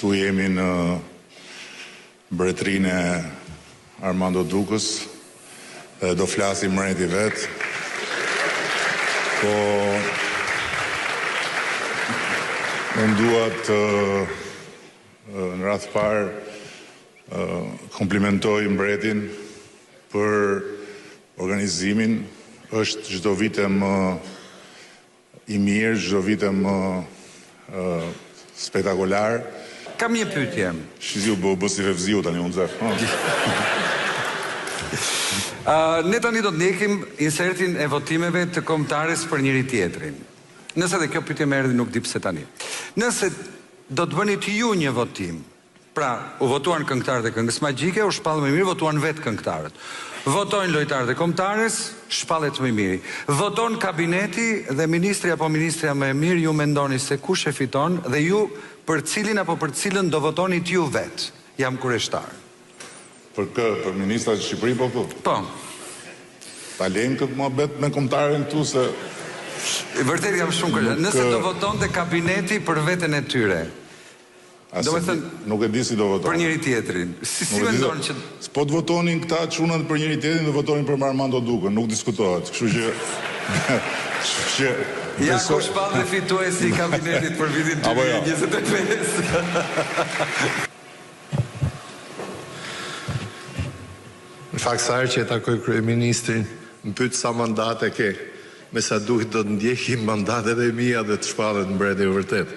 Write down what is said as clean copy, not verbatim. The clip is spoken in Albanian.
Ktu jemi në mbretërinë e Armando Dukës, dhe do flasim mbreti vet. Po unë dua të në radh parë komplimentoj mbretin për organizimin. Është çdo vit më i mirë, çdo vit më spektakolar. Kam një pyetje. Shiziu bë si revziu tani unë zef. Ne tani do të ndjekim insertin e votimeve të kombëtarës për njëri tjetrin. Nëse dhe kjo pyetje më erdhi nuk di pse tani. Nëse do të bëni të ju një votim, pra u votuan këngëtarët e Këngës Magjike, u shpall më mirë, votuan vetë këngëtarët. Votojnë lojtarët e kombëtarës, shpallet më mirë. Voton kabineti dhe ministri apo ministrja më e mirë, ju mendoni se kush e fiton dhe ju për cilin apo për cilën do votoni ju vetë. Jam kureshtar. Për ministrat e Shqipëri po këtu? Po. Ta lejmë këtë muhabet me kombëtarën këtu se vërtet jam shumë kureshtar. Nëse do votonte kabineti për veten e tyre. Nuk e di si do votonin. Për njëri tjetrin. Si mendon që po të votonin këta çunat për njëri tjetrin, do votonin për Armando Dukën, nuk diskutohet. Kështu që ja ku shpall dhe fituesi i kabinetit për vitin 2025. Në fakt sa herë që e takoj kryeministrin, më pyet sa mandate ke, me sa duhet do të ndjekim mandateve e mia dhe të shpallet mbreti vërtet.